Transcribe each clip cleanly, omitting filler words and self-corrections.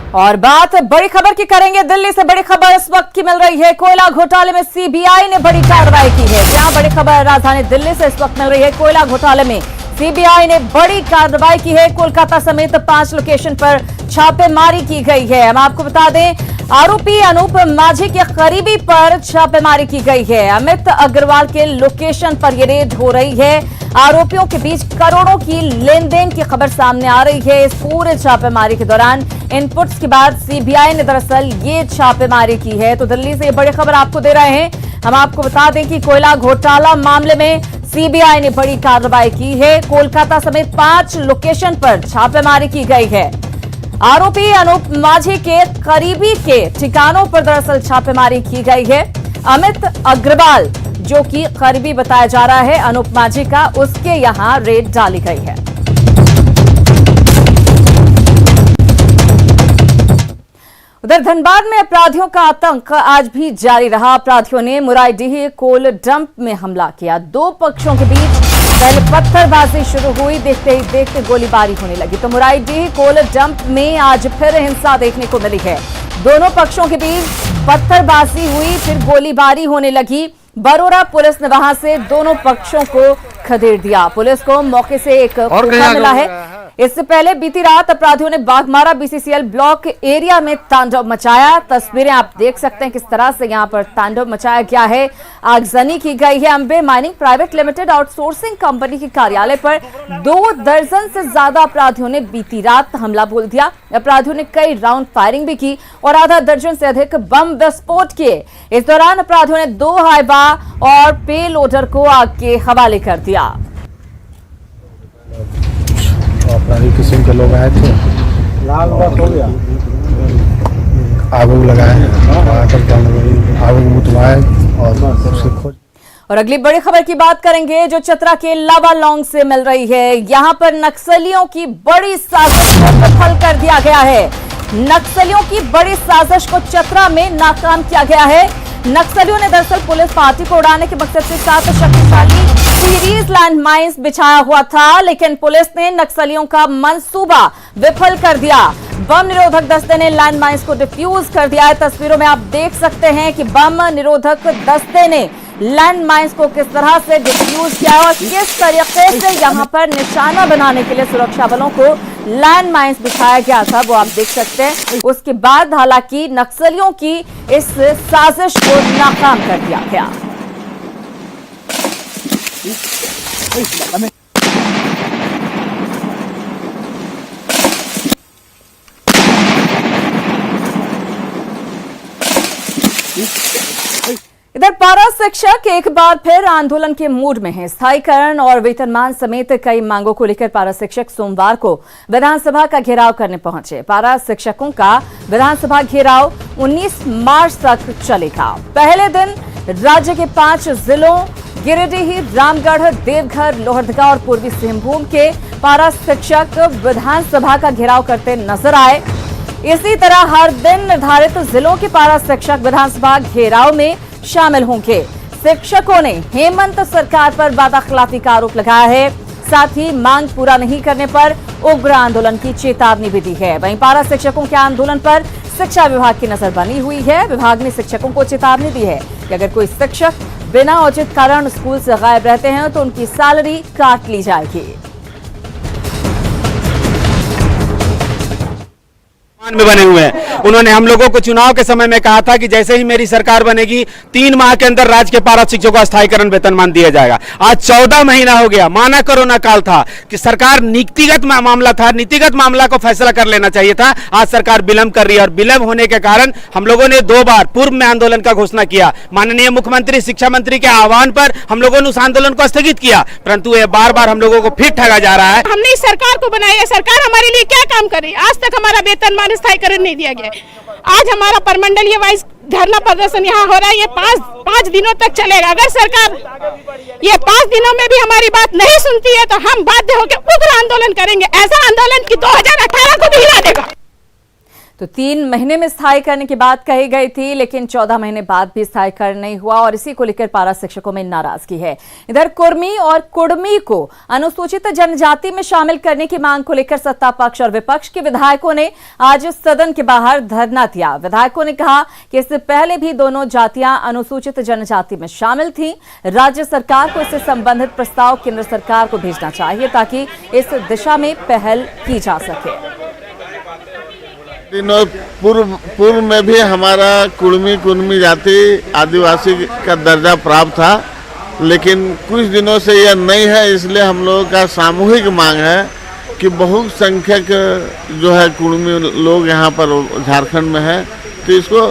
और बात बड़ी खबर की करेंगे। दिल्ली से बड़ी खबर इस वक्त की मिल रही है। कोयला घोटाले में सीबीआई ने बड़ी कार्रवाई की है। क्या बड़ी खबर राजधानी दिल्ली से इस वक्त मिल रही है। कोयला घोटाले में सीबीआई ने बड़ी कार्रवाई की है। कोलकाता समेत 5 लोकेशन पर छापेमारी की गई है। हम आपको बता दें, आरोपी अनूप माझी के करीबी पर छापेमारी की गई है। अमित अग्रवाल के लोकेशन पर यह रेड हो रही है। आरोपियों के बीच करोड़ों की लेन देन की खबर सामने आ रही है। इस पूरे छापेमारी के दौरान इनपुट्स के बाद सीबीआई ने दरअसल ये छापेमारी की है। तो दिल्ली से ये बड़ी खबर आपको दे रहे हैं। हम आपको बता दें कि कोयला घोटाला मामले में सीबीआई ने बड़ी कार्रवाई की है। कोलकाता समेत 5 लोकेशन पर छापेमारी की गई है। आरोपी अनूप माझी के करीबी के ठिकानों पर दरअसल छापेमारी की गई है। अमित अग्रवाल जो कि करीबी बताया जा रहा है अनूप माझी का, उसके यहां रेड डाली गई है। उधर धनबाद में अपराधियों का आतंक आज भी जारी रहा। अपराधियों ने मुराईडीह कोल डंप में हमला किया। 2 पक्षों के बीच पहले पत्थरबाजी शुरू हुई, देखते ही देखते गोलीबारी होने लगी। तो मुराईडीह कोल डंप में आज फिर हिंसा देखने को मिली है। दोनों पक्षों के बीच पत्थरबाजी हुई, फिर गोलीबारी होने लगी। बरोरा पुलिस ने वहां से दोनों पक्षों को खदेड़ दिया। पुलिस को मौके से एक खोखा मिला है। इससे पहले बीती रात अपराधियों ने बाघमारा बीसीसीएल ब्लॉक एरिया में तांडव मचाया। तस्वीरें आप देख सकते हैं किस तरह से यहां पर तांडव मचाया गया है। आगजनी की गई है। Ambe mining private limited outsourcing company के कार्यालय पर 2 दर्जन से ज्यादा अपराधियों ने बीती रात हमला बोल दिया। अपराधियों ने कई राउंड फायरिंग भी की और आधा दर्जन से अधिक बम विस्फोट किए। इस दौरान अपराधियों ने 2 हाइबा और पे लोडर को आग के हवाले कर दिया। अपराधी किस्म के लोग आए थे, लाल बात हो गया, आग लगाए, आग बुतवाए और उससे खोज। और अगली बड़ी खबर की बात करेंगे जो चतरा के लावालौंग से मिल रही है। यहां पर नक्सलियों की बड़ी साजिश को विफल कर दिया गया है। नक्सलियों की बड़ी साजिश को चतरा में नाकाम किया गया है। नक्सलियों ने दरअसल पुलिस पार्टी को उड़ाने के मकसद से 7 शक्तिशाली सीरीज लैंड माइंस बिछाया हुआ था, लेकिन पुलिस ने नक्सलियों का मंसूबा विफल कर दिया। बम निरोधक दस्ते ने लैंड माइंस को डिफ्यूज कर दिया है। तस्वीरों में आप देख सकते हैं कि बम निरोधक दस्ते ने लैंड माइंस को किस तरह से डिफ्यूज किया और किस तरीके से यहां पर निशाना बनाने के लिए सुरक्षा बलों को लैंड माइंस बिछाया गया था, वो आप देख सकते हैं। उसके बाद हालांकि नक्सलियों की इस साजिश को नाकाम कर दिया गया। इधर पारा शिक्षक एक बार फिर आंदोलन के मूड में हैं। स्थायीकरण और वेतनमान समेत कई मांगों को लेकर पारा शिक्षक सोमवार को विधानसभा का घेराव करने पहुंचे। पारा शिक्षकों का विधानसभा घेराव 19 मार्च तक चलेगा। पहले दिन राज्य के 5 जिलों गिरिडीह, रामगढ़, देवघर, लोहरदगा और पूर्वी सिंहभूम के पारा शिक्षक विधानसभा का घेराव करते नजर आए। इसी तरह हर दिन निर्धारित जिलों के पारा शिक्षक विधानसभा घेराव में शामिल होंगे। शिक्षकों ने हेमंत सरकार पर वादाखिलाफी का आरोप लगाया है। साथ ही मांग पूरा नहीं करने पर उग्र आंदोलन की चेतावनी भी दी है। वहीं पारा शिक्षकों के आंदोलन पर शिक्षा विभाग की नजर बनी हुई है। विभाग ने शिक्षकों को चेतावनी दी है कि अगर कोई शिक्षक बिना उचित कारण स्कूल से गायब रहते हैं तो उनकी सैलरी काट ली जाएगी। में बने हुए हैं। उन्होंने हम लोगों को चुनाव के समय में कहा था कि जैसे ही मेरी सरकार बनेगी 3 माह के अंदर राज्य के पारा शिक्षकों को स्थायीकरण वेतनमान दिया जाएगा। आज 14 महीना हो गया। माना कोरोना काल था कि सरकार नीतिगत मामला था, नीतिगत मामला को फैसला कर लेना चाहिए था। आज सरकार विलंब कर रही है और विलंब होने के कारण हम लोगों ने 2 बार पूर्व में आंदोलन का घोषणा किया। माननीय मुख्यमंत्री, शिक्षा मंत्री के आह्वान पर हम लोगों ने उस आंदोलन को स्थगित किया, परंतु ये बार बार हम लोगों को फिर ठगा जा रहा है। हमने इस सरकार को बनाया, सरकार हमारे लिए क्या काम कर रही है? आज तक हमारा वेतनमान स्थायीकरण नहीं दिया गया। आज हमारा परमंडलीय वाइज धरना प्रदर्शन यहाँ हो रहा है। ये 5 दिनों तक चलेगा। अगर सरकार ये 5 दिनों में भी हमारी बात नहीं सुनती है तो हम बाध्य होकर उग्र आंदोलन करेंगे। ऐसा आंदोलन की 2018 को भी हिला देगा। तो 3 महीने में स्थायी करने की बात कही गई थी, लेकिन 14 महीने बाद भी स्थायीकरण नहीं हुआ और इसी को लेकर पारा शिक्षकों में नाराजगी है। इधर कुर्मी और कुड़मी को अनुसूचित जनजाति में शामिल करने की मांग को लेकर सत्ता पक्ष और विपक्ष के विधायकों ने आज सदन के बाहर धरना दिया। विधायकों ने कहा कि इससे पहले भी दोनों जातियां अनुसूचित जनजाति में शामिल थी। राज्य सरकार को इससे संबंधित प्रस्ताव केंद्र सरकार को भेजना चाहिए ताकि इस दिशा में पहल की जा सके। दिनों पूर्व में भी हमारा कुर्मी जाति आदिवासी का दर्जा प्राप्त था, लेकिन कुछ दिनों से यह नहीं है। इसलिए हम लोगों का सामूहिक मांग है कि बहुसंख्यक जो है कुर्मी लोग यहाँ पर झारखंड में है, तो इसको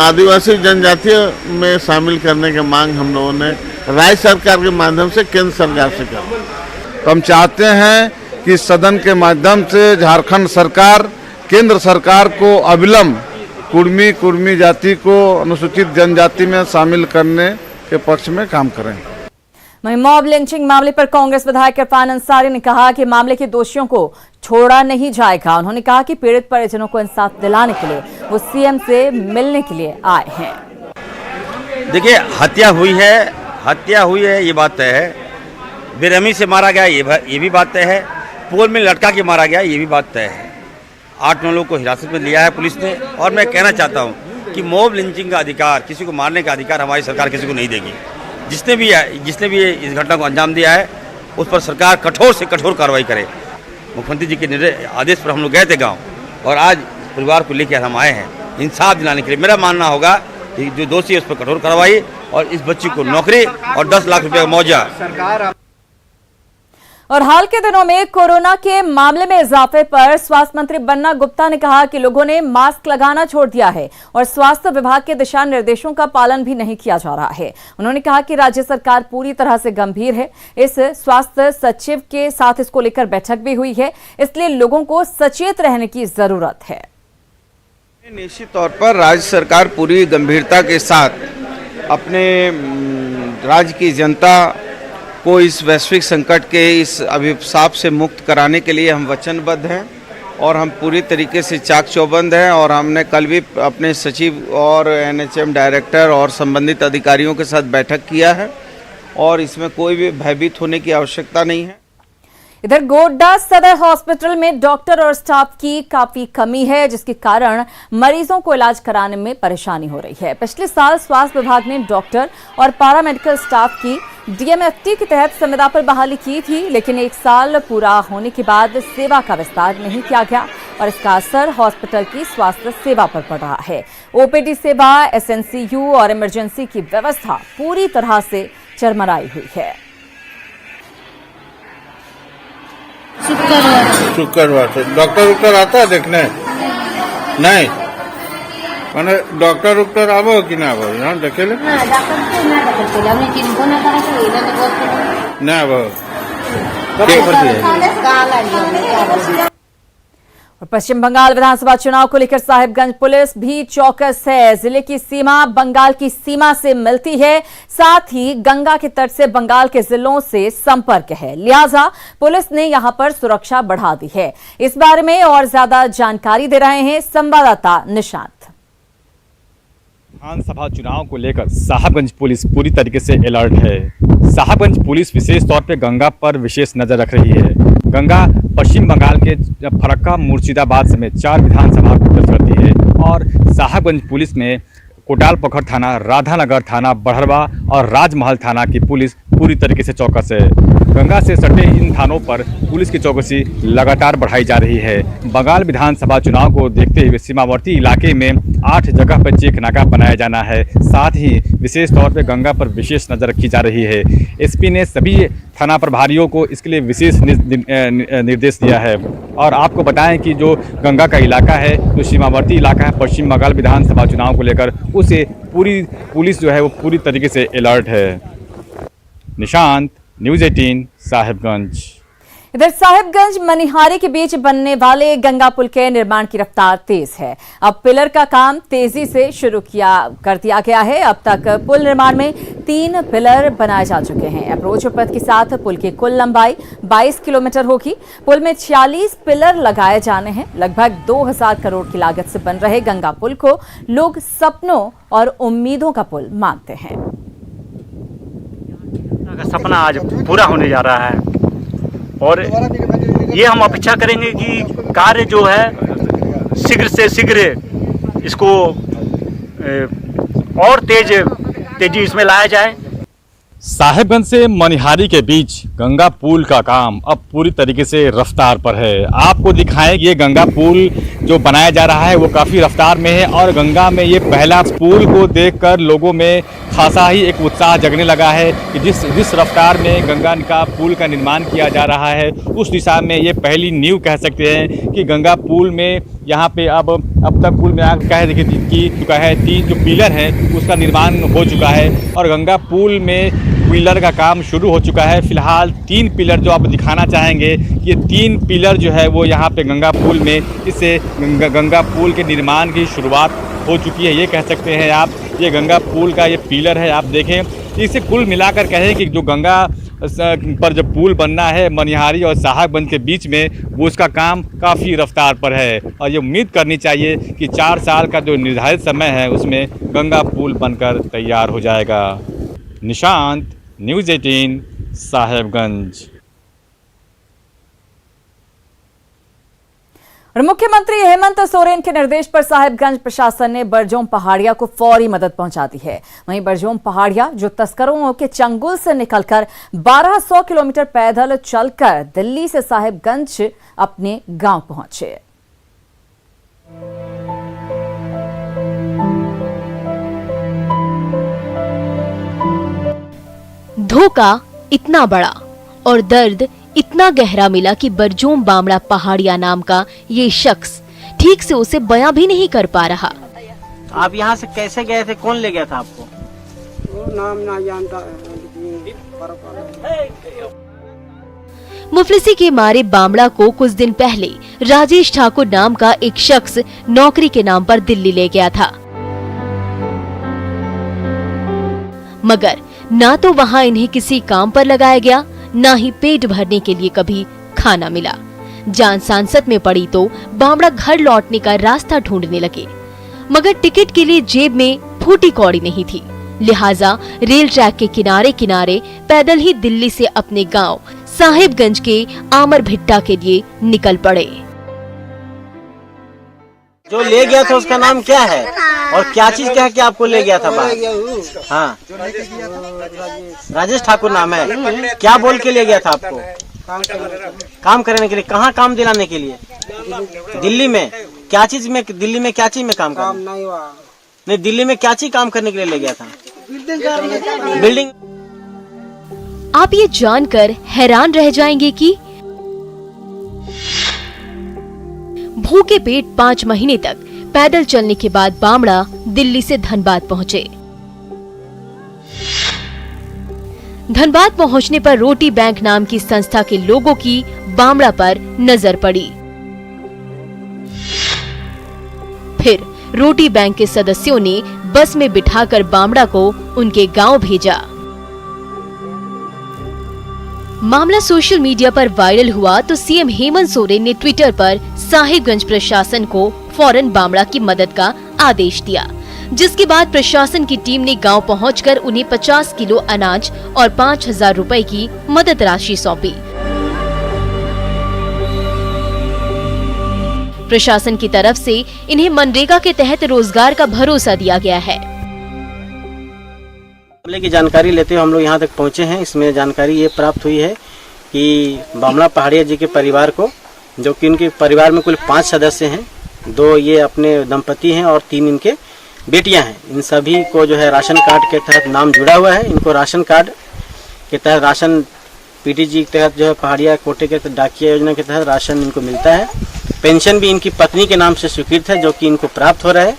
आदिवासी जनजाति में शामिल करने की मांग हम लोगों ने राज्य सरकार के माध्यम से केंद्र सरकार से कर। हम चाहते हैं कि सदन के माध्यम से झारखंड सरकार केंद्र सरकार को अविलंब कुर्मी जाति को अनुसूचित जनजाति में शामिल करने के पक्ष में काम करें। वहीं मॉब लिंचिंग मामले पर कांग्रेस विधायक इरफान अंसारी ने कहा कि मामले के दोषियों को छोड़ा नहीं जाएगा। उन्होंने कहा कि पीड़ित परिजनों को इंसाफ दिलाने के लिए वो सीएम से मिलने के लिए आए हैं। देखिए, हत्या हुई है ये बात तय है। बेरहमी से मारा गया ये भी बात तय है। पोल में लटका के मारा गया ये भी बात तय है। 8-9 लोगों को हिरासत में लिया है पुलिस ने। और मैं कहना चाहता हूं कि मॉब लिंचिंग का अधिकार, किसी को मारने का अधिकार हमारी सरकार किसी को नहीं देगी। जिसने भी इस घटना को अंजाम दिया है उस पर सरकार कठोर से कठोर कार्रवाई करे। मुख्यमंत्री जी के आदेश पर हम लोग गए थे गाँव, और आज परिवार को लेकर हम आए हैं इंसाफ दिलाने के लिए। मेरा मानना होगा कि जो दोषी है उस पर कठोर कार्रवाई और इस बच्ची को नौकरी और 10 लाख रुपए का मुआवजा। और हाल के दिनों में कोरोना के मामले में इजाफे पर स्वास्थ्य मंत्री बन्ना गुप्ता ने कहा कि लोगों ने मास्क लगाना छोड़ दिया है और स्वास्थ्य विभाग के दिशा निर्देशों का पालन भी नहीं किया जा रहा है। उन्होंने कहा कि राज्य सरकार पूरी तरह से गंभीर है। इस स्वास्थ्य सचिव के साथ इसको लेकर बैठक भी हुई है, इसलिए लोगों को सचेत रहने की जरूरत है। निश्चित तौर पर राज्य सरकार पूरी गंभीरता के साथ अपने राज्य की जनता को इस वैश्विक संकट के इस अभिशाप से मुक्त कराने के लिए हम वचनबद्ध हैं और हम पूरी तरीके से चाक चौबंद हैं। और हमने कल भी अपने सचिव और एनएचएम डायरेक्टर और संबंधित अधिकारियों के साथ बैठक किया है और इसमें कोई भी भयभीत होने की आवश्यकता नहीं है। इधर गोड्डा सदर हॉस्पिटल में डॉक्टर और स्टाफ की काफी कमी है, जिसके कारण मरीजों को इलाज कराने में परेशानी हो रही है। पिछले साल स्वास्थ्य विभाग ने डॉक्टर और पैरामेडिकल स्टाफ की डीएमएफटी के तहत संविदा पर बहाली की थी, लेकिन 1 साल पूरा होने के बाद सेवा का विस्तार नहीं किया गया और इसका असर हॉस्पिटल की स्वास्थ्य सेवा पर पड़ रहा है। ओपीडी सेवा, एसएनसीयू और इमरजेंसी की व्यवस्था पूरी तरह से चरमराई हुई है। शुक्रवार से डॉक्टर आता है देखने? नहीं मैंने डॉक्टर आवो कि ना आवो यहाँ देखे ले ना आवो। और पश्चिम बंगाल विधानसभा चुनाव को लेकर साहिबगंज पुलिस भी चौकस है। जिले की सीमा बंगाल की सीमा से मिलती है, साथ ही गंगा के तट से बंगाल के जिलों से संपर्क है, लिहाजा पुलिस ने यहां पर सुरक्षा बढ़ा दी है। इस बारे में और ज्यादा जानकारी दे रहे हैं संवाददाता निशांत। विधानसभा चुनाव को लेकर साहिबगंज पुलिस पूरी तरीके से अलर्ट है। साहिबगंज पुलिस विशेष तौर पे गंगा पर विशेष नजर रख रही है। गंगा पश्चिम बंगाल के फरक्का, मुर्शिदाबाद समेत 4 विधानसभा को टच करती है और साहिबगंज पुलिस में कोटाल पोखर थाना, राधानगर थाना, बड़हरवा और राजमहल थाना की पुलिस पूरी तरीके से चौकस है। गंगा से सटे इन थानों पर पुलिस की चौकसी लगातार बढ़ाई जा रही है। बंगाल विधानसभा चुनाव को देखते हुए सीमावर्ती इलाके में 8 जगह पर चेक नाका बनाया जाना है। साथ ही विशेष तौर पर गंगा पर विशेष नजर रखी जा रही है। एसपी ने सभी थाना प्रभारियों को इसके लिए विशेष निर्देश दिया है। और आपको बताएं कि जो गंगा का इलाका है, जो सीमावर्ती इलाका है पश्चिम बंगाल विधानसभा चुनाव को लेकर, उसे पूरी पुलिस जो है वो पूरी तरीके से अलर्ट है। निशांत, न्यूज़ 18 साहिबगंज। इधर साहिबगंज मनिहारी के बीच बनने वाले गंगा पुल के निर्माण की रफ्तार तेज है। अब पिलर का काम तेजी से शुरू कर दिया गया है। अब तक पुल निर्माण में 3 पिलर बनाए जा चुके हैं। अप्रोच पथ के साथ पुल की कुल लंबाई 22 किलोमीटर होगी। पुल में 46 पिलर लगाए जाने हैं। लगभग 2000 करोड़ की लागत से बन रहे गंगा पुल को लोग सपनों और उम्मीदों का पुल मानते हैं। सपना आज पूरा होने जा रहा है और ये हम अपेक्षा करेंगे कि कार्य जो है शीघ्र से शीघ्र इसको और तेजी इसमें लाया जाए। साहिबगंज से मनिहारी के बीच गंगा पुल का काम अब पूरी तरीके से रफ्तार पर है। आपको दिखाएं कि ये गंगा पुल जो बनाया जा रहा है वो काफ़ी रफ्तार में है और गंगा में ये पहला पुल को देखकर लोगों में खासा ही एक उत्साह जगने लगा है कि जिस रफ्तार में गंगा का पुल का निर्माण किया जा रहा है उस दिशा में ये पहली नींव कह सकते हैं कि गंगा पुल में यहाँ पे अब तक पुल में कह चुका है 3 जो पिलर हैं उसका निर्माण हो चुका है और गंगा पुल में पिलर का काम शुरू हो चुका है। फिलहाल 3 पिलर जो आप दिखाना चाहेंगे, ये 3 पिलर जो है वो यहाँ पे गंगा पुल में इससे गंगा पुल के निर्माण की शुरुआत हो चुकी है। ये कह सकते हैं आप, ये गंगा पुल का ये पिलर है। आप देखें इसे कुल मिलाकर कहें कि जो गंगा पर जो पुल बनना है मनिहारी और साहिबगंज के बीच में वो उसका काम काफ़ी रफ्तार पर है और ये उम्मीद करनी चाहिए कि 4 साल का जो निर्धारित समय है उसमें गंगा पुल बनकर तैयार हो जाएगा। निशांत, न्यूज़ 18, साहिबगंज। और मुख्यमंत्री हेमंत सोरेन के निर्देश पर साहिबगंज प्रशासन ने बरजोम पहाड़िया को फौरी मदद पहुंचा दी है। वहीं बरजोम पहाड़िया जो तस्करों के चंगुल से निकलकर 1200 किलोमीटर पैदल चलकर दिल्ली से साहिबगंज अपने गांव पहुंचे। धोखा इतना बड़ा और दर्द इतना गहरा मिला कि बरजोम बामड़ा पहाड़िया नाम का ये शख्स ठीक से उसे बयां भी नहीं कर पा रहा। आप यहाँ से कैसे गए थे? कौन ले गया था आपको? वो नाम ना जानता है। मुफलिसी के मारे बामड़ा को कुछ दिन पहले राजेश ठाकुर नाम का एक शख्स नौकरी के नाम पर दिल्ली ले गया था, मगर ना तो वहाँ इन्हें किसी काम पर लगाया गया, ना ही पेट भरने के लिए कभी खाना मिला। जान सांसत में पड़ी तो बामड़ा घर लौटने का रास्ता ढूंढने लगे, मगर टिकट के लिए जेब में फूटी कौड़ी नहीं थी। लिहाजा रेल ट्रैक के किनारे किनारे पैदल ही दिल्ली से अपने गांव साहिबगंज के आमर भिट्टा के लिए निकल पड़े। जो ले गया था उसका नाम क्या है और क्या चीज कह के आपको ले गया था बाहर? हाँ, राजेश ठाकुर नाम है। क्या बोल के ले गया था आपको? काम करने के लिए। कहाँ काम दिलाने के लिए? दिल्ली में। क्या चीज में? दिल्ली में क्या चीज में काम नहीं, दिल्ली में क्या चीज काम करने के लिए ले गया था? बिल्डिंग। आप ये जानकर हैरान रह जाएंगे कि भूखे पेट 5 महीने तक पैदल चलने के बाद बामड़ा दिल्ली से धनबाद पहुंचे। धनबाद पहुंचने पर रोटी बैंक नाम की संस्था के लोगों की बामड़ा पर नजर पड़ी। फिर रोटी बैंक के सदस्यों ने बस में बिठाकर बामड़ा को उनके गांव भेजा। मामला सोशल मीडिया पर वायरल हुआ तो सीएम हेमंत सोरेन ने ट्विटर पर साहिबगंज प्रशासन को फौरन बामड़ा की मदद का आदेश दिया, जिसके बाद प्रशासन की टीम ने गांव पहुंचकर उन्हें 50 किलो अनाज और 5000 रुपए की मदद राशि सौंपी। प्रशासन की तरफ से इन्हें मनरेगा के तहत रोजगार का भरोसा दिया गया है। मामले की जानकारी लेते हुए हम लोग यहाँ तक पहुँचे हैं। इसमें जानकारी ये प्राप्त हुई है कि बामड़ा पहाड़िया जी के परिवार को, जो कि इनके परिवार में कुल 5 सदस्य हैं, 2 ये अपने दंपति हैं और 3 इनके बेटियां हैं। इन सभी को जो है राशन कार्ड के तहत नाम जुड़ा हुआ है। इनको राशन कार्ड के तहत राशन पीटीजी के तहत जो है पहाड़िया कोटे के डाकिया योजना के तहत राशन इनको मिलता है। पेंशन भी इनकी पत्नी के नाम से स्वीकृत है, जो कि इनको प्राप्त हो रहा है।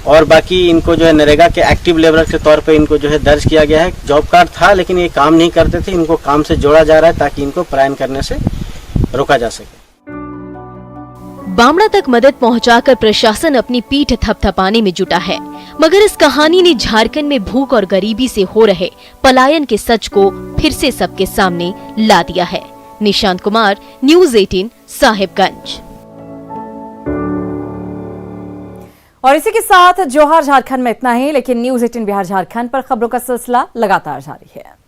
और बाकी इनको जो है नरेगा के एक्टिव लेबर के तौर पे इनको जो है दर्ज किया गया है। जॉब कार्ड था लेकिन ये काम नहीं करते थे, इनको काम से जोड़ा जा रहा है ताकि इनको पलायन करने से रोका जा सके। बामड़ा तक मदद पहुंचाकर प्रशासन अपनी पीठ थपथपाने में जुटा है, मगर इस कहानी ने झारखंड में भूख और गरीबी से हो रहे पलायन के सच को फिर से सबके सामने ला दिया है। निशांत कुमार, न्यूज़ 18, साहिबगंज। और इसी के साथ जोहार झारखंड में इतना ही, लेकिन न्यूज़ 18 बिहार झारखंड पर खबरों का सिलसिला लगातार जारी है।